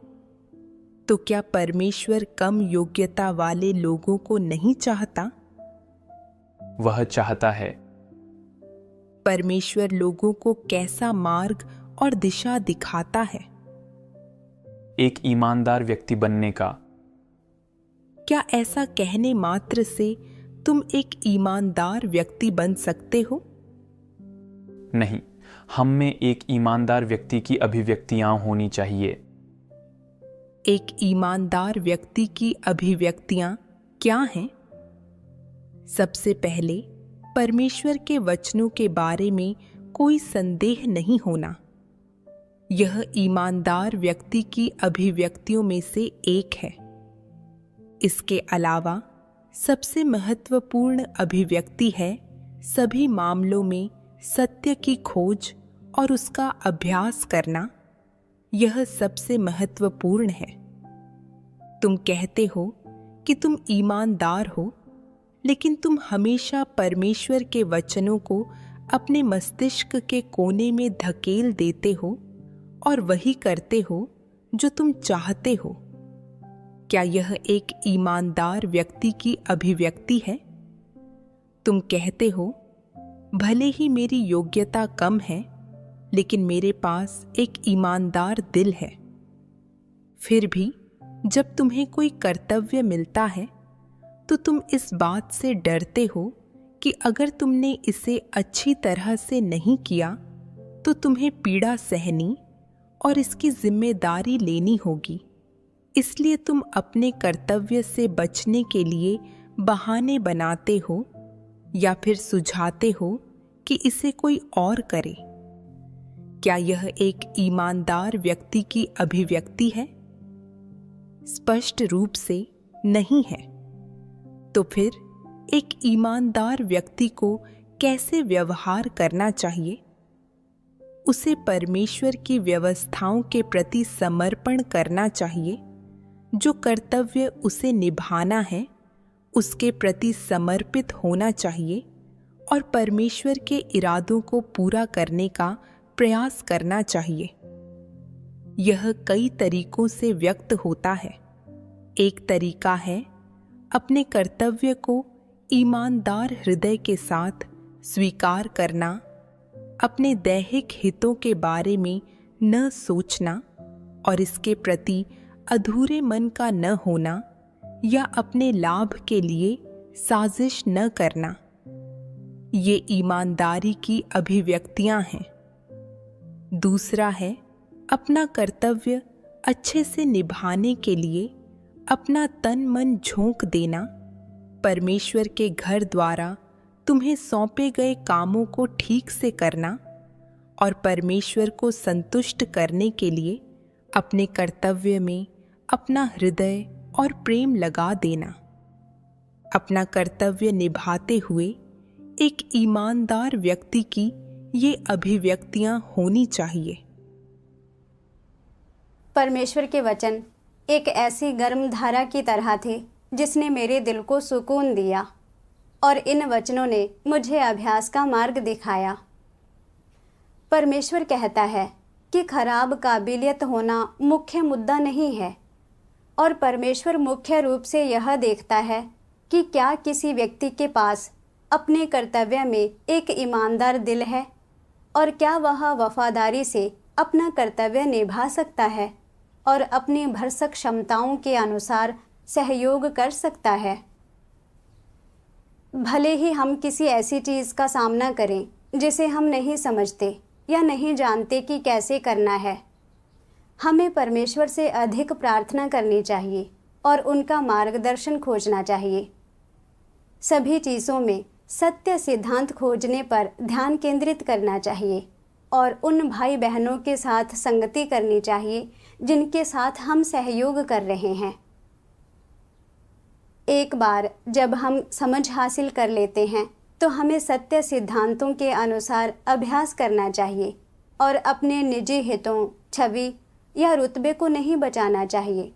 Speaker 2: तो क्या परमेश्वर कम योग्यता वाले लोगों को नहीं चाहता?
Speaker 3: वह चाहता है,
Speaker 2: परमेश्वर लोगों को कैसा मार्ग और दिशा दिखाता है?
Speaker 3: एक ईमानदार व्यक्ति बनने का।
Speaker 2: क्या ऐसा कहने मात्र से तुम एक ईमानदार व्यक्ति बन सकते हो?
Speaker 3: नहीं, हम में एक ईमानदार व्यक्ति की अभिव्यक्तियां होनी चाहिए।
Speaker 2: एक ईमानदार व्यक्ति की अभिव्यक्तियां क्या हैं? सबसे पहले परमेश्वर के वचनों के बारे में कोई संदेह नहीं होना। यह ईमानदार व्यक्ति की अभिव्यक्तियों में से एक है। इसके अलावा सबसे महत्वपूर्ण अभिव्यक्ति है सभी मामलों में सत्य की खोज और उसका अभ्यास करना। यह सबसे महत्वपूर्ण है। तुम कहते हो कि तुम ईमानदार हो, लेकिन तुम हमेशा परमेश्वर के वचनों को अपने मस्तिष्क के कोने में धकेल देते हो और वही करते हो जो तुम चाहते हो। क्या यह एक ईमानदार व्यक्ति की अभिव्यक्ति है? तुम कहते हो, भले ही मेरी योग्यता कम है, लेकिन मेरे पास एक ईमानदार दिल है। फिर भी जब तुम्हें कोई कर्तव्य मिलता है तो तुम इस बात से डरते हो कि अगर तुमने इसे अच्छी तरह से नहीं किया तो तुम्हें पीड़ा सहनी और इसकी जिम्मेदारी लेनी होगी। इसलिए तुम अपने कर्तव्य से बचने के लिए बहाने बनाते हो या फिर सुझाते हो कि इसे कोई और करे। क्या यह एक ईमानदार व्यक्ति की अभिव्यक्ति है? स्पष्ट रूप से नहीं है। तो फिर एक ईमानदार व्यक्ति को कैसे व्यवहार करना चाहिए? उसे परमेश्वर की व्यवस्थाओं के प्रति समर्पण करना चाहिए। जो कर्तव्य उसे निभाना है उसके प्रति समर्पित होना चाहिए और परमेश्वर के इरादों को पूरा करने का प्रयास करना चाहिए। यह कई तरीकों से व्यक्त होता है। एक तरीका है अपने कर्तव्य को ईमानदार हृदय के साथ स्वीकार करना, अपने दैहिक हितों के बारे में न सोचना और इसके प्रति अधूरे मन का न होना या अपने लाभ के लिए साजिश न करना। ये ईमानदारी की अभिव्यक्तियां हैं। दूसरा है अपना कर्तव्य अच्छे से निभाने के लिए अपना तन मन झोंक देना, परमेश्वर के घर द्वारा तुम्हें सौंपे गए कामों को ठीक से करना और परमेश्वर को संतुष्ट करने के लिए अपने कर्तव्य में अपना हृदय और प्रेम लगा देना। अपना कर्तव्य निभाते हुए एक ईमानदार व्यक्ति की ये अभिव्यक्तियां होनी चाहिए।
Speaker 1: परमेश्वर के वचन एक ऐसी गर्म धारा की तरह थे जिसने मेरे दिल को सुकून दिया और इन वचनों ने मुझे अभ्यास का मार्ग दिखाया। परमेश्वर कहता है कि खराब काबिलियत होना मुख्य मुद्दा नहीं है और परमेश्वर मुख्य रूप से यह देखता है कि क्या किसी व्यक्ति के पास अपने कर्तव्य में एक ईमानदार दिल है और क्या वह वफादारी से अपना कर्तव्य निभा सकता है और अपनी भरसक क्षमताओं के अनुसार सहयोग कर सकता है। भले ही हम किसी ऐसी चीज़ का सामना करें जिसे हम नहीं समझते या नहीं जानते कि कैसे करना है, हमें परमेश्वर से अधिक प्रार्थना करनी चाहिए और उनका मार्गदर्शन खोजना चाहिए। सभी चीज़ों में सत्य सिद्धांत खोजने पर ध्यान केंद्रित करना चाहिए और उन भाई बहनों के साथ संगति करनी चाहिए जिनके साथ हम सहयोग कर रहे हैं। एक बार जब हम समझ हासिल कर लेते हैं तो हमें सत्य सिद्धांतों के अनुसार अभ्यास करना चाहिए और अपने निजी हितों, छवि या रुतबे को नहीं बचाना चाहिए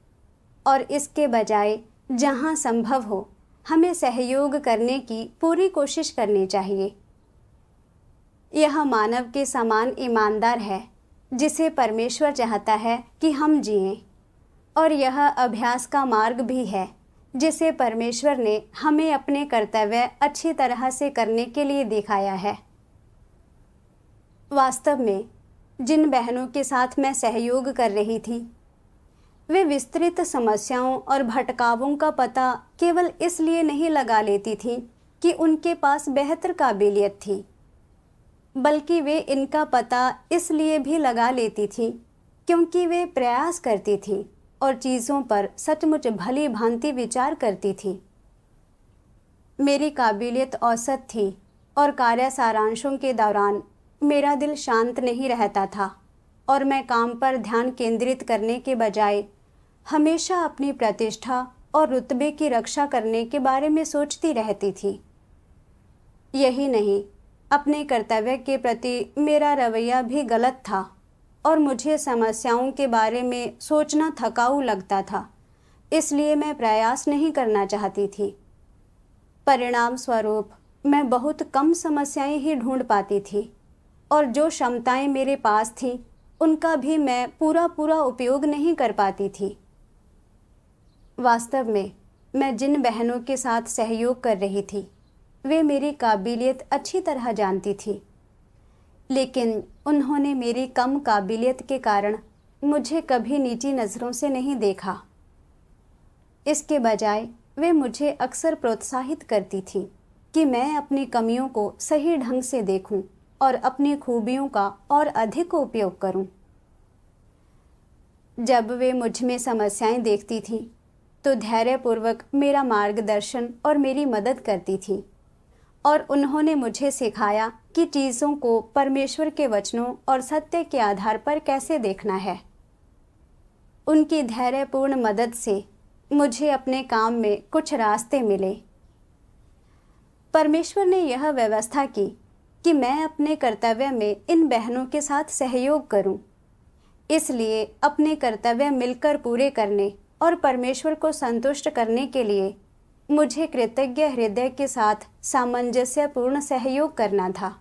Speaker 1: और इसके बजाय जहां संभव हो हमें सहयोग करने की पूरी कोशिश करनी चाहिए। यह मानव के समान ईमानदार है जिसे परमेश्वर चाहता है कि हम जिएं, और यह अभ्यास का मार्ग भी है जिसे परमेश्वर ने हमें अपने कर्तव्य अच्छी तरह से करने के लिए दिखाया है। वास्तव में जिन बहनों के साथ मैं सहयोग कर रही थी, वे विस्तृत समस्याओं और भटकावों का पता केवल इसलिए नहीं लगा लेती थीं कि उनके पास बेहतर काबिलियत थी, बल्कि वे इनका पता इसलिए भी लगा लेती थीं क्योंकि वे प्रयास करती थीं और चीज़ों पर सचमुच भली भांति विचार करती थीं। मेरी काबिलियत औसत थी और कार्य सारांशों के दौरान मेरा दिल शांत नहीं रहता था और मैं काम पर ध्यान केंद्रित करने के बजाय हमेशा अपनी प्रतिष्ठा और रुतबे की रक्षा करने के बारे में सोचती रहती थी। यही नहीं, अपने कर्तव्य के प्रति मेरा रवैया भी गलत था और मुझे समस्याओं के बारे में सोचना थकाऊ लगता था, इसलिए मैं प्रयास नहीं करना चाहती थी। परिणाम स्वरूप मैं बहुत कम समस्याएं ही ढूंढ पाती थी और जो क्षमताएं मेरे पास थीं उनका भी मैं पूरा उपयोग नहीं कर पाती थी। वास्तव में मैं जिन बहनों के साथ सहयोग कर रही थी वे मेरी काबिलियत अच्छी तरह जानती थी, लेकिन उन्होंने मेरी कम काबिलियत के कारण मुझे कभी नीची नज़रों से नहीं देखा। इसके बजाय वे मुझे अक्सर प्रोत्साहित करती थीं कि मैं अपनी कमियों को सही ढंग से देखूं और अपनी खूबियों का और अधिक उपयोग करूं। जब वे मुझ में समस्याएं देखती थीं तो धैर्यपूर्वक मेरा मार्गदर्शन और मेरी मदद करती थीं और उन्होंने मुझे सिखाया कि चीज़ों को परमेश्वर के वचनों और सत्य के आधार पर कैसे देखना है। उनकी धैर्यपूर्ण मदद से मुझे अपने काम में कुछ रास्ते मिले। परमेश्वर ने यह व्यवस्था की कि मैं अपने कर्तव्य में इन बहनों के साथ सहयोग करूं। इसलिए अपने कर्तव्य मिलकर पूरे करने और परमेश्वर को संतुष्ट करने के लिए मुझे कृतज्ञ हृदय के साथ सामंजस्यपूर्ण सहयोग करना था।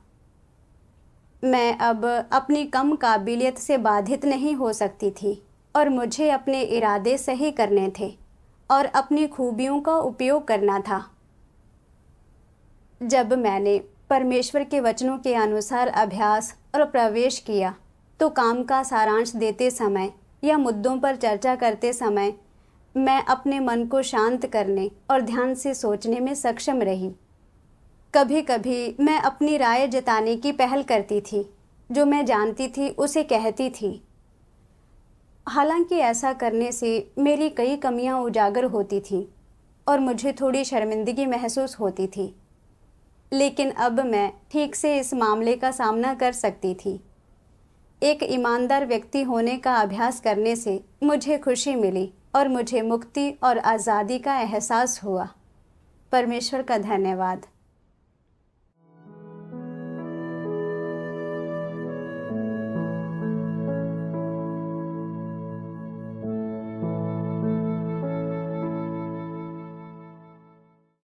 Speaker 1: मैं अब अपनी कम काबिलियत से बाधित नहीं हो सकती थी और मुझे अपने इरादे सही करने थे और अपनी खूबियों का उपयोग करना था। जब मैंने परमेश्वर के वचनों के अनुसार अभ्यास और प्रवेश किया तो काम का सारांश देते समय या मुद्दों पर चर्चा करते समय मैं अपने मन को शांत करने और ध्यान से सोचने में सक्षम रही। कभी कभी मैं अपनी राय जताने की पहल करती थी, जो मैं जानती थी उसे कहती थी। हालांकि ऐसा करने से मेरी कई कमियां उजागर होती थीं और मुझे थोड़ी शर्मिंदगी महसूस होती थी, लेकिन अब मैं ठीक से इस मामले का सामना कर सकती थी। एक ईमानदार व्यक्ति होने का अभ्यास करने से मुझे खुशी मिली और मुझे मुक्ति और आज़ादी का एहसास हुआ। परमेश्वर का धन्यवाद।